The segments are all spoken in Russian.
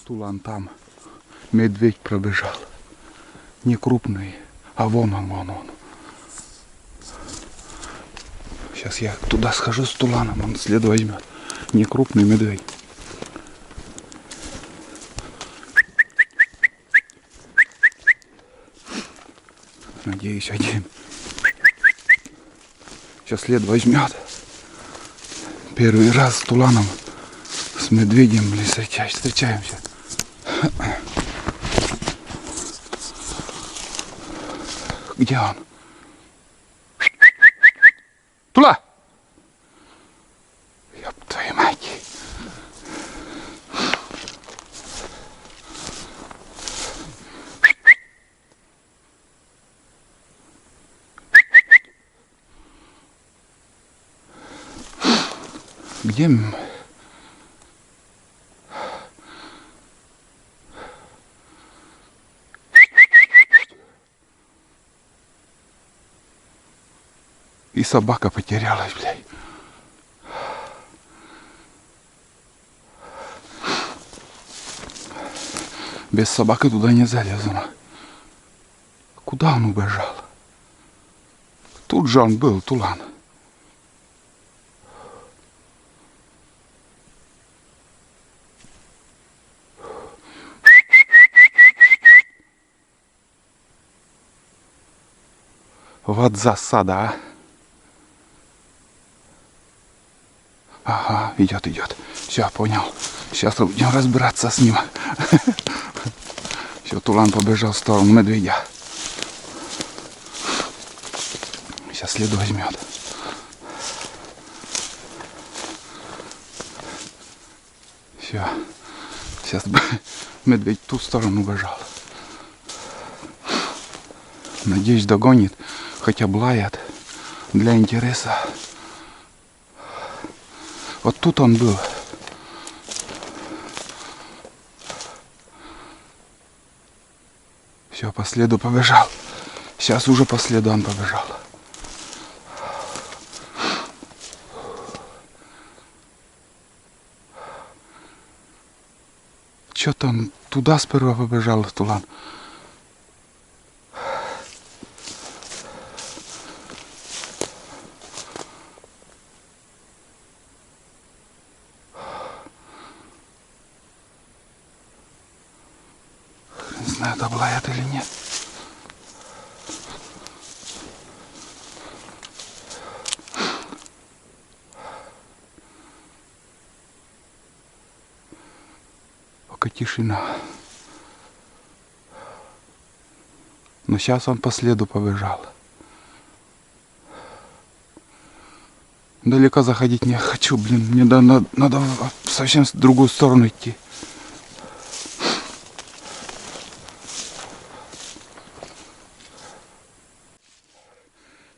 Тулан там. Медведь пробежал. Не крупный, а вон он. Сейчас я туда схожу с Туланом, он след возьмет. Не крупный медведь. Надеюсь, один. Сейчас след возьмет. Первый раз с Туланом, с медведем встречаемся. Где он? Тула! Ёб твою мать. Где? И собака потерялась, блядь. Без собаки туда не залезу. Куда он убежал? Тут же он был, Тулан. Вот засада, а. Ага, идет. Все, понял. Сейчас будем разбираться с ним. Все, Тулан побежал в сторону медведя. Сейчас след возьмет. Все. Сейчас медведь в ту сторону бежал. Надеюсь, догонит. Хотя бы лает. Для интереса. Вот тут он был. Все, по следу побежал. Сейчас уже по следу он побежал. Что-то он туда сперва побежал, Тулан. Не знаю, это была это или нет. Пока тишина. Но сейчас он по следу побежал. Далеко заходить не хочу, блин. Мне надо совсем в другую сторону идти.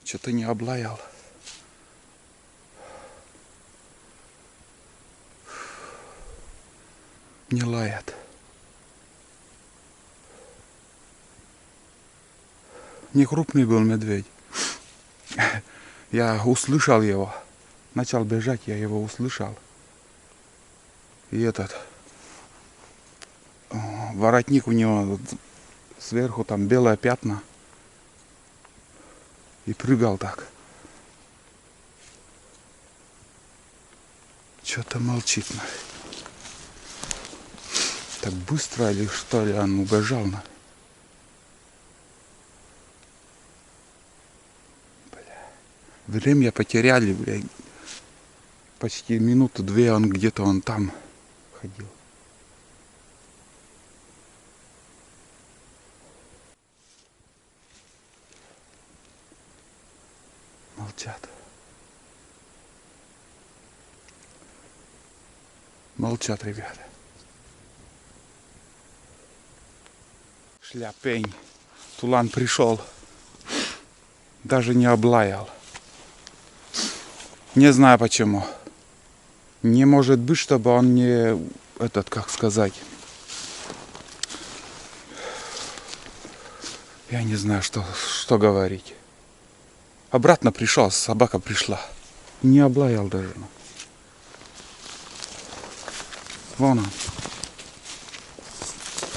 Что-то не облаял. Не лает. Не крупный был медведь. Я услышал его. Начал бежать, я его услышал. И этот воротник у него сверху там белое пятна. И прыгал так. Что-то молчит. Так быстро или что ли он убежал? Время потеряли, блядь. Почти минуту-две он где-то он там ходил. Молчат. Молчат, ребята. Шляпень. Тулан пришел. Даже не облаял. Не знаю почему. Не может быть, чтобы он не... как сказать... Я не знаю, что говорить. Обратно пришел, собака пришла. Не облаял даже. Вон он.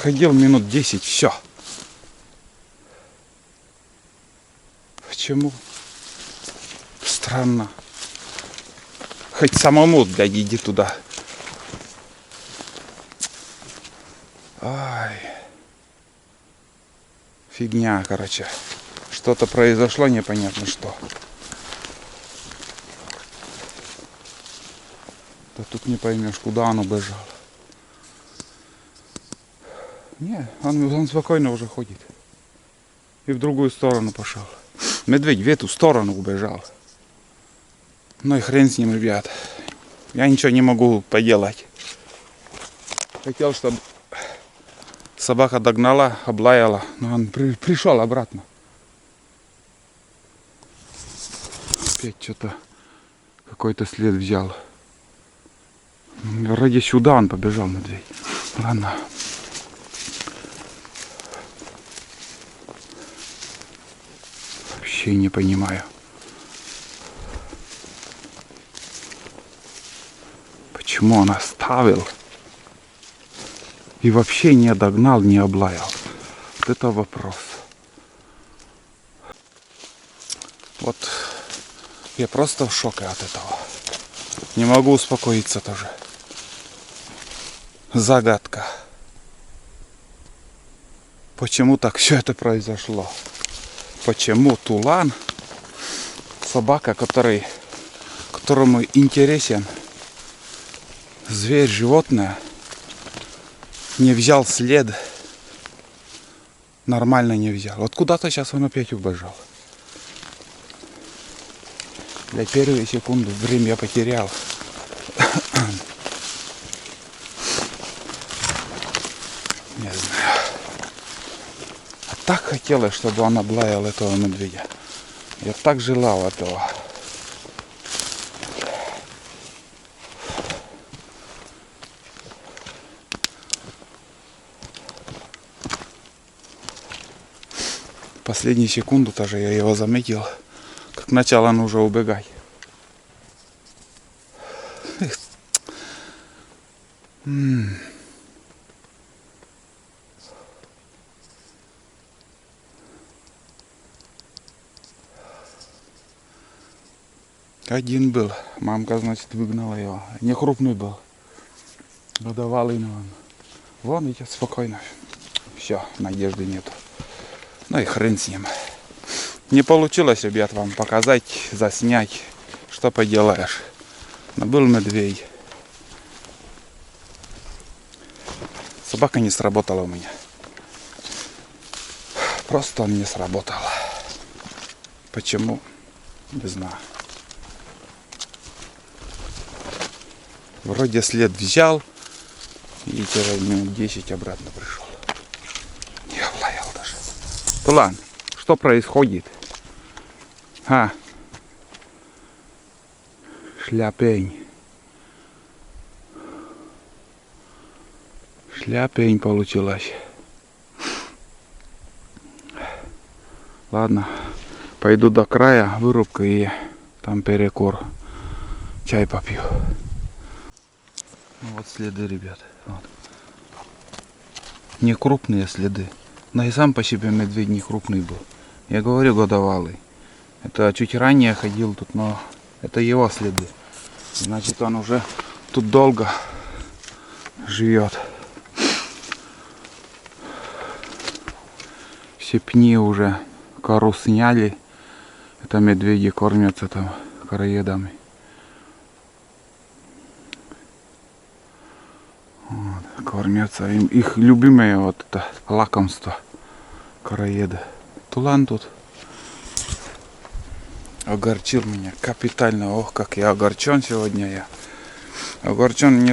ходил минут 10, все. Почему? Странно. Хоть самому, блядь, иди туда. Ай. Фигня, короче. Что-то произошло, непонятно что. Да тут не поймешь, куда он убежал. Не, он спокойно уже ходит. И в другую сторону пошел. Медведь в эту сторону убежал. Ну и хрен с ним, ребят. Я ничего не могу поделать. Хотел, чтобы собака догнала, облаяла, но он пришел обратно. Опять что-то какой-то след взял. Вроде сюда он побежал, медведь. Ладно. Вообще не понимаю. Почему он оставил и вообще не догнал, не облаял? Вот это вопрос. Вот я просто в шоке от этого. Не могу успокоиться тоже. Загадка. Почему так все это произошло? Почему Тулан, собака, которому интересен зверь, животное, не взял след, нормально не взял. Вот куда-то сейчас он опять убежал. Для первой секунды время я потерял. Не знаю. А так хотелось, чтобы он облаял этого медведя. Я так желал этого. Последнюю секунду тоже я его заметил, как начал он уже убегать. Один был, мамка, значит, выгнала его. Не крупный был. Годовалый, но вон идет спокойно. Все, надежды нету. Ну и хрен с ним. Не получилось, ребят, вам показать, заснять. Что поделаешь. Но был медведь. Собака не сработала у меня. Просто он не сработал. Почему? Не знаю. Вроде след взял. И через минут 10 обратно пришел. Не облаял даже. Тулан, что происходит? А? Шляпень. Шляпень получилась. Ладно. Пойду до края вырубка и там перекур. Чай попью. Ну вот следы, ребят. Вот. Не крупные следы. Но и сам по себе медведь не крупный был. Я говорю, годовалый. Это чуть ранее ходил тут, но это его следы. Значит, он уже тут долго живет. Все пни уже, кору сняли. Это медведи кормятся там короедами. Вот, кормятся. Их любимое вот это лакомство. Короеды. Тулан тут огорчил меня капитально. Ох, как я огорчен сегодня я. Огорчен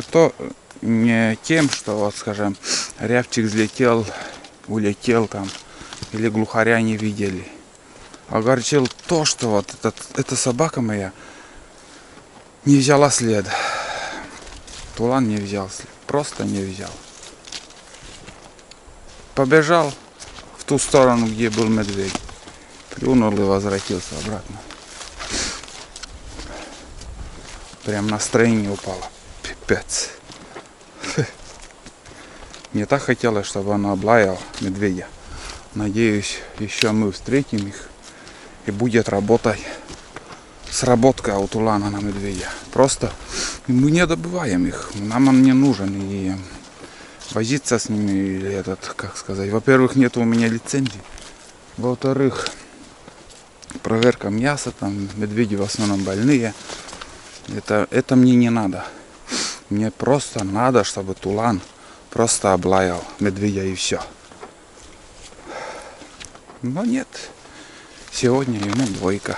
не тем, что, вот скажем, рябчик взлетел, улетел там, или глухаря не видели. Огорчил то, что вот эта собака моя не взяла след. Тулан не взял след. Просто не взял. Побежал в ту сторону, где был медведь. Плюнул и возвратился обратно. Прям настроение упало. Пипец. Мне так хотелось, чтобы он облаял медведя. Надеюсь, еще мы встретим их и будет работать сработка у тулана на медведя. Просто мы не добываем их, нам он не нужен, и возиться с ними, или этот, как сказать, во-первых, нет у меня лицензии, во-вторых, проверка мяса, там медведи в основном больные, это мне не надо. Мне просто надо, чтобы тулан просто облаял медведя и все. Но нет, сегодня ему 2.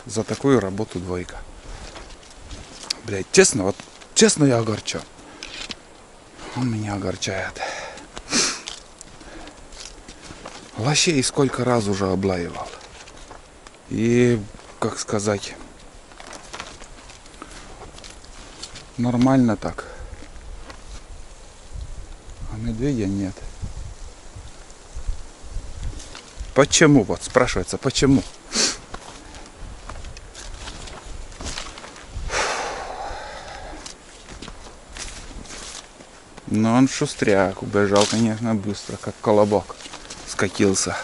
За такую работу 2. Блять, честно я огорчен. Он меня огорчает. Лощей сколько раз уже облаивал. И, как сказать, нормально так. А медведя нет. Почему? Вот спрашивается, почему? Но он шустряк, убежал, конечно, быстро, как колобок. Скатился.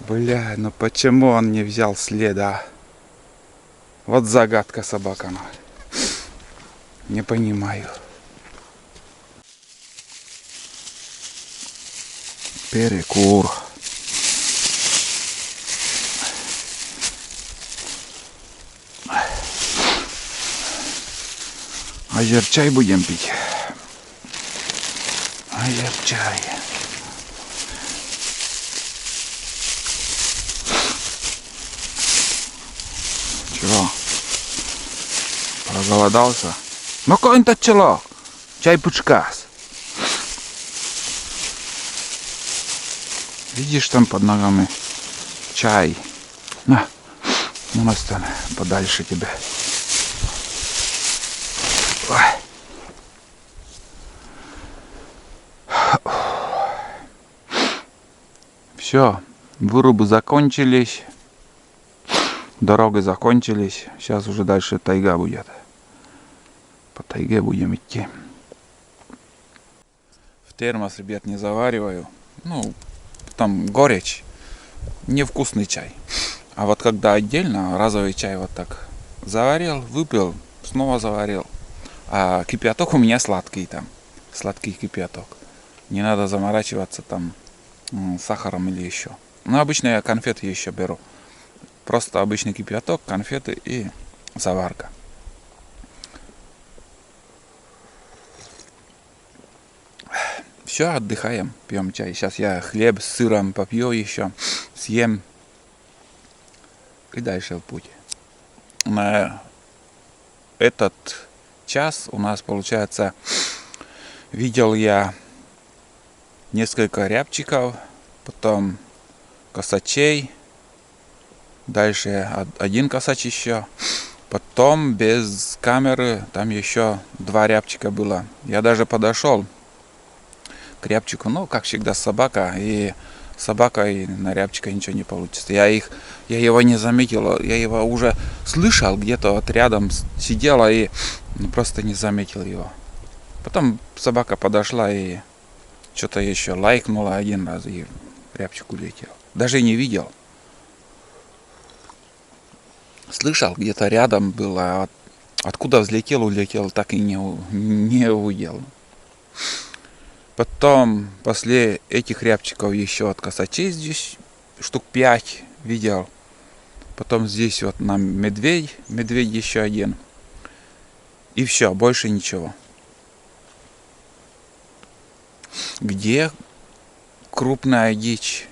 Бля, ну почему он не взял следа? Вот загадка собака. Не понимаю. Перекур. Азерчай будем пить. Азерчай. Чего? Проголодался? Ну какой-то челок. Чай пучкас. Видишь, там под ногами чай. На, ну настань подальше тебя. Ой. Все, вырубы закончились, дороги закончились. Сейчас уже дальше тайга будет. По тайге будем идти. В термос, ребят, не завариваю. Ну, там горечь, невкусный чай. А вот когда отдельно разовый чай вот так заварил, выпил, снова заварил. А кипяток у меня сладкий там. Сладкий кипяток. Не надо заморачиваться там сахаром или еще. Но обычно я конфеты еще беру. Просто обычный кипяток, конфеты и заварка. Все, отдыхаем, пьем чай. Сейчас я хлеб с сыром попью еще, съем и дальше в путь. На этот час у нас получается, видел я несколько рябчиков, потом косачей, дальше один косач еще, потом без камеры там еще 2 рябчика было. Я даже подошел к рябчику, ну как всегда собака, и собакой на рябчика ничего не получится. Я его не заметил, я его уже слышал, где-то вот рядом сидела и просто не заметил его. Потом собака подошла и что-то еще лайкнула 1 раз, и рябчик улетел. Даже не видел. Слышал, где-то рядом было, откуда взлетел, улетел, так и не увидел. Потом, после этих рябчиков, еще от косачей здесь штук 5 видел. Потом здесь вот нам медведь еще 1. И все, больше ничего. Где крупная дичь?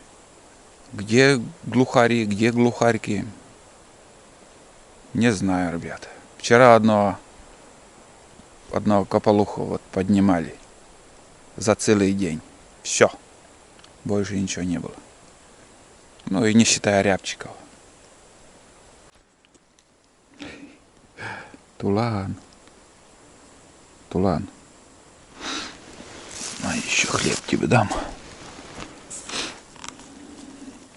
Где глухари, где глухарьки? Не знаю, ребята. Вчера одного кополуху вот поднимали. За целый день. Все. Больше ничего не было. Ну и не считая рябчиков. Тулан. Тулан. А еще хлеб тебе дам.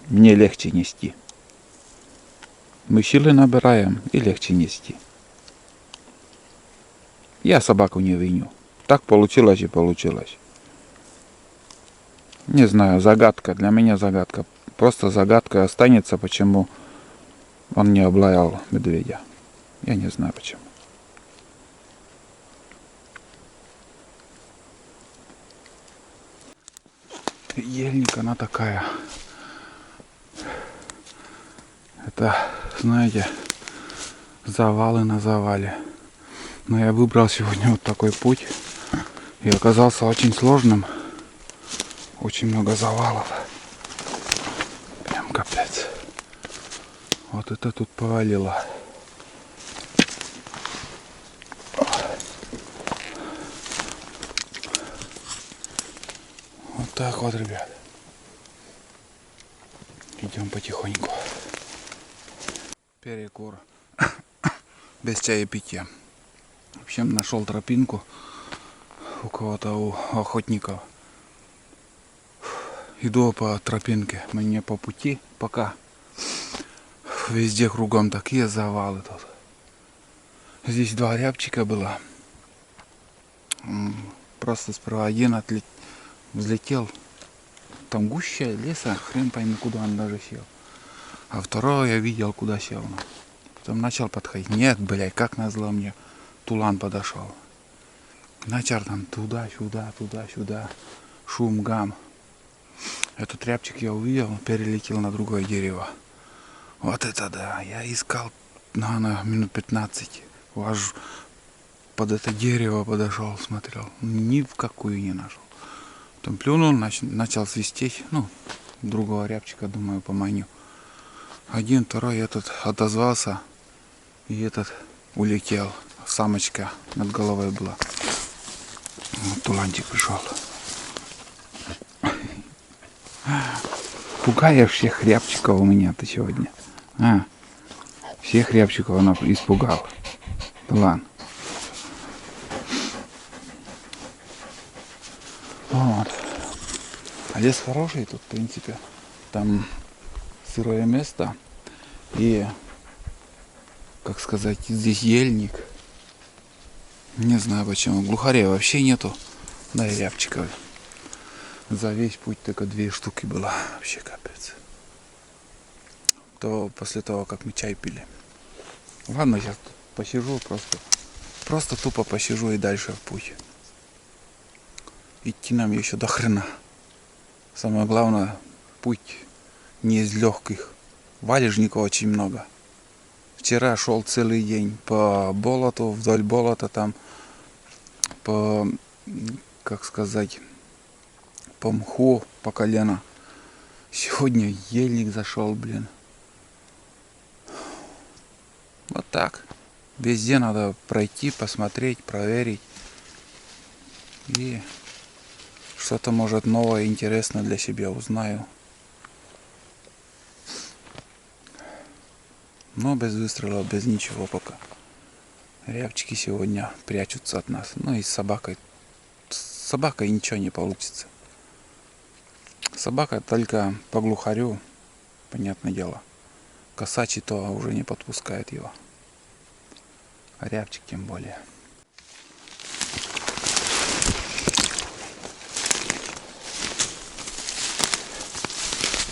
Мне легче нести. Мы силы набираем и легче нести. Я собаку не виню. Так получилось и получилось. Не знаю, загадка. Для меня загадка. Просто загадка останется, почему он не облаял медведя. Я не знаю почему. Ельник, она такая. Это, знаете, завалы на завале. Но я выбрал сегодня вот такой путь. И оказался очень сложным. Очень много завалов. Прям капец. Вот это тут повалило. Вот так вот, ребят. Идем потихоньку. Перекур. Без чаепития. В общем, нашел тропинку у кого-то, у охотников. Иду по тропинке. Мне по пути пока. Везде кругом такие завалы тут. Здесь два рябчика было. Просто сперва один взлетел. Там гуща леса, хрен пойми куда он даже сел. А второго я видел, куда сел. Потом начал подходить. Нет, блядь, как назло мне тулан подошел. Начал там туда-сюда, туда-сюда. Шум, гам. Этот рябчик я увидел, перелетел на другое дерево. Вот это да, я искал, наверное, минут 15. Аж под это дерево подошел, смотрел. Ни в какую не нашел. Потом плюнул, начал свистеть. Ну, другого рябчика, думаю, поманю. Один, второй, этот отозвался. И этот улетел. Самочка над головой была. Вот тулантик пришел. Пугаешь всех рябчиков у меня ты сегодня. Всех рябчиков она испугал. Ладно. Вот. А лес хороший тут, в принципе. Там сырое место. И, как сказать, здесь ельник. Не знаю почему. Глухарей вообще нету. Да и рябчиков. За весь путь только 2 штуки было. Вообще капец. То после того, как мы чай пили. Ладно, сейчас тут посижу просто. Просто тупо посижу и дальше в путь. Идти нам еще до хрена. Самое главное, путь не из легких. Валежников очень много. Вчера шел целый день по болоту, вдоль болота там, по, как сказать, по мху, по колено. Сегодня ельник зашел, блин. Вот так. Везде надо пройти, посмотреть, проверить. И что-то, может, новое, интересное для себя узнаю. Но без выстрелов, без ничего пока. Рябчики сегодня прячутся от нас. Ну и с собакой. С собакой ничего не получится. Собака только по глухарю, понятное дело. Косачий то уже не подпускает его. А рябчик тем более.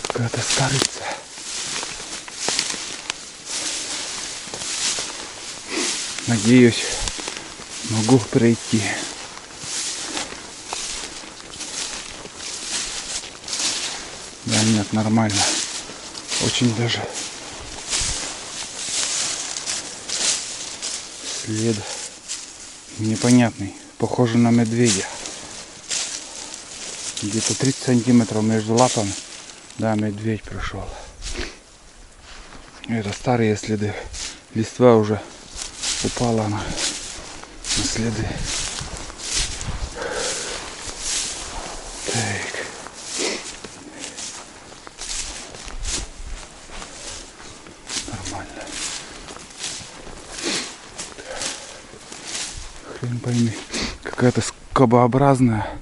Какая-то старица. Надеюсь, могу пройти. Да нет, нормально. Очень даже след непонятный. Похоже на медведя. Где-то 30 сантиметров между лапами. Да, медведь прошел. Это старые следы. Листва уже упала на следы. Так. Нормально. Хрен пойми. Какая-то скобообразная.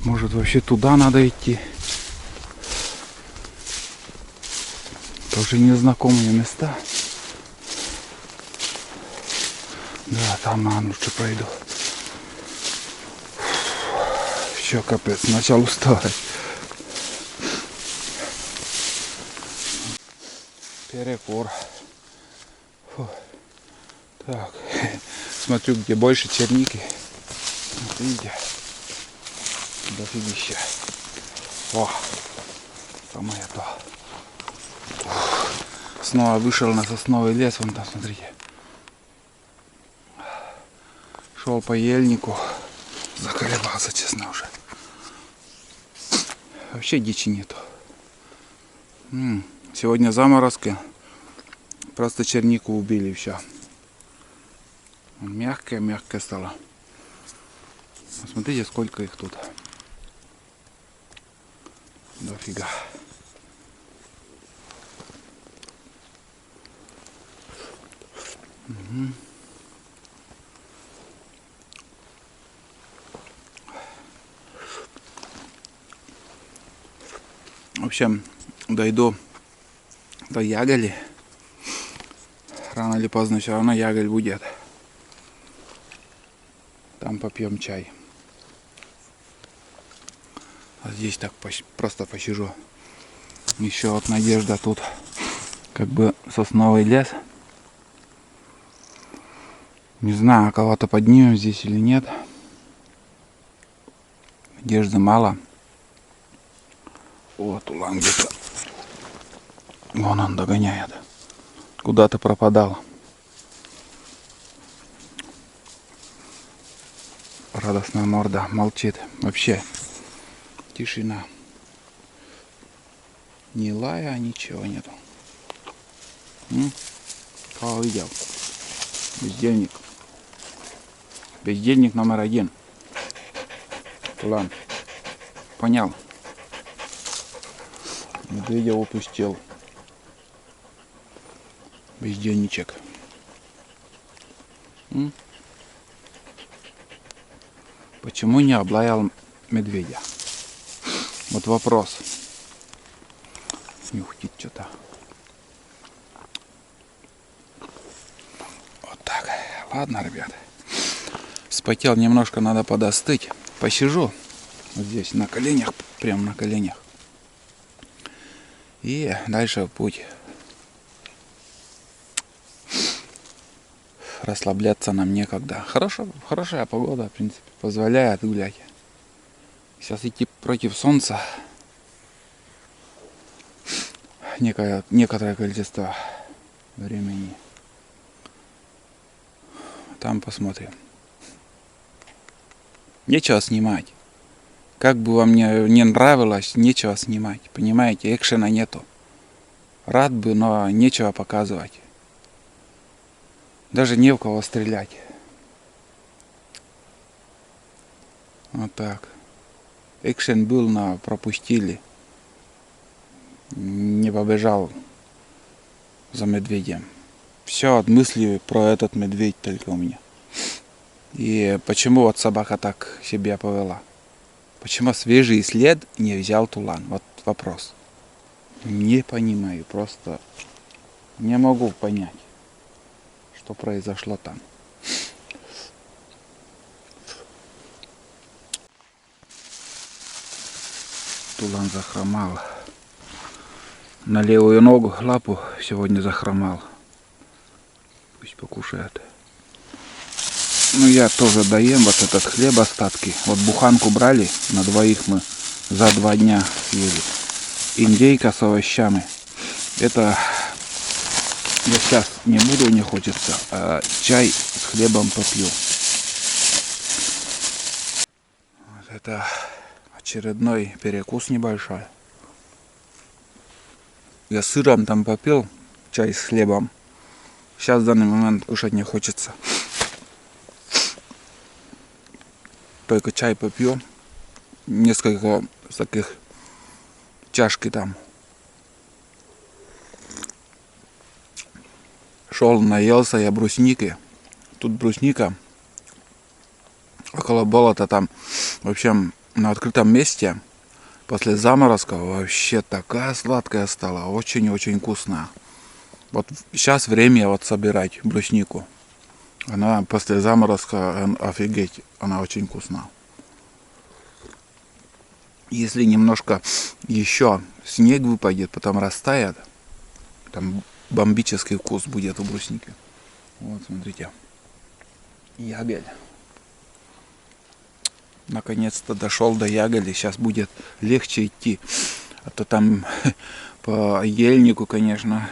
Может, вообще туда надо идти. Тоже незнакомые места. Да, там, наверное, лучше пройду. Еще капец, начал уставать. Перекур. Фу. Так, смотрю, где больше черники. Вот видите, дофигища. О, самое то. Снова вышел на сосновый лес, вон там, смотрите. Шел по ельнику, заколебался, честно уже. Вообще дичи нету. Сегодня заморозки. Просто чернику убили, все. Мягкая стала. Смотрите, сколько их тут. Дофига. Угу. В общем, дойду до Яголи. Рано или поздно все равно Яголь будет. Там попьем чай. А здесь так просто посижу. Еще вот надежда тут. Как бы сосновый лес. Не знаю, кого-то поднимем здесь или нет. Надежды мало. Вот улан где-то. Вон он догоняет. Куда-то пропадал. Радостная морда молчит. Вообще тишина. Ни лая, ничего нету. Кого видел? Бездельник. Бездельник номер 1. Улан. Понял. Медведя упустил. Бездельничек. Почему не облаял медведя? Вот вопрос. Не ухтит что-то. Вот так. Ладно, ребят. Вспотел немножко, надо подостыть. Посижу вот здесь на коленях, прям на коленях. И дальше в путь. Расслабляться нам некогда. Хорошая погода, в принципе, позволяет гулять. Сейчас идти против солнца. Некоторое количество времени. Там посмотрим. Нечего снимать. Как бы вам не нравилось, нечего снимать. Понимаете, экшена нету. Рад бы, но нечего показывать. Даже не в кого стрелять. Вот так. Экшен был, но пропустили. Не побежал за медведем. Все от мысли про этот медведь только у меня. И почему вот собака так себя повела? Почему свежий след не взял тулан? Вот вопрос. Не понимаю, просто не могу понять, что произошло там. Тулан захромал. На левую ногу, лапу сегодня захромал. Пусть покушает. Ну, я тоже доем вот этот хлеб, остатки. Вот буханку брали, на двоих мы за 2 дня съели. Индейка с овощами. Это я сейчас не буду, не хочется, а чай с хлебом попью. Вот это очередной перекус небольшой. Я сыром там попил, чай с хлебом. Сейчас в данный момент кушать не хочется. Только чай попью. Несколько таких чашки там. Шел, наелся я брусники. Тут брусника. Около болота там. В общем, на открытом месте. После заморозка вообще такая сладкая стала. Очень-очень вкусная. Вот сейчас время вот собирать бруснику. Она после заморозка, офигеть, она очень вкусная. Если немножко еще снег выпадет, потом растает, там бомбический вкус будет у брусники. Вот, смотрите. Ягель. Наконец-то дошел до ягоди. Сейчас будет легче идти. А то там по ельнику, конечно.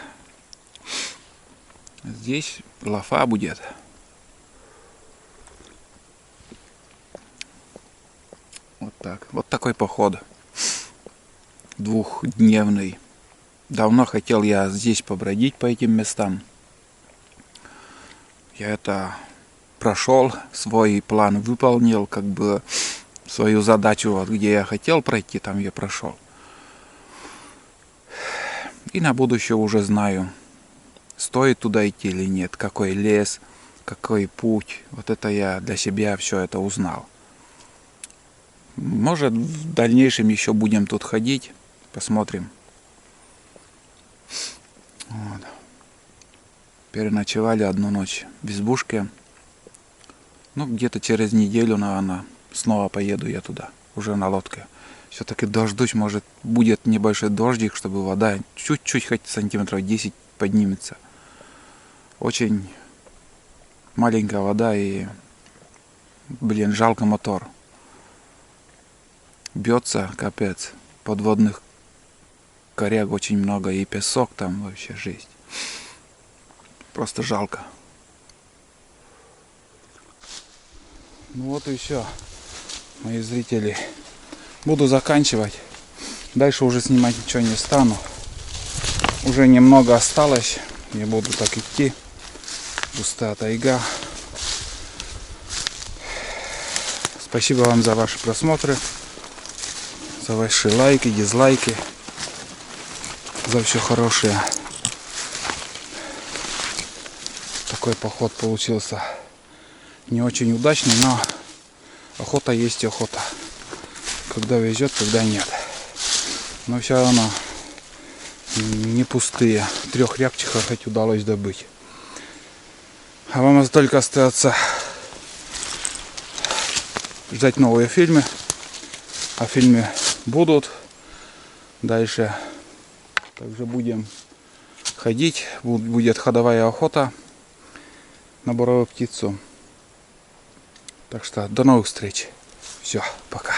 Здесь лафа будет. Вот так. Вот такой поход. Двухдневный. Давно хотел я здесь побродить по этим местам. Я это прошел, свой план выполнил, как бы свою задачу, вот где я хотел пройти, там я прошел. И на будущее уже знаю, стоит туда идти или нет, какой лес, какой путь. Вот это я для себя все это узнал. Может, в дальнейшем еще будем тут ходить, посмотрим. Вот. Переночевали одну ночь в избушке. Ну, где-то через неделю, наверное, снова поеду я туда, уже на лодке. Все-таки дождусь, может, будет небольшой дождик, чтобы вода чуть-чуть, хоть сантиметров 10 поднимется. Очень маленькая вода и, блин, жалко мотор. Бьется, капец. Подводных коряг очень много, и песок там вообще жесть. Просто жалко. Ну вот и все, мои зрители. Буду заканчивать. Дальше уже снимать ничего не стану. Уже немного осталось. Я буду так идти. Густая тайга. Спасибо вам за ваши просмотры. За ваши лайки, дизлайки. За все хорошее. Такой поход получился не очень удачный, но охота есть охота. Когда везет, когда нет. Но все равно не пустые. 3 рябчиков хоть удалось добыть. А вам только остается ждать новые фильмы. А фильмы будут. Дальше также будем ходить. Будет ходовая охота на буровую птицу. Так что до новых встреч. Все, пока.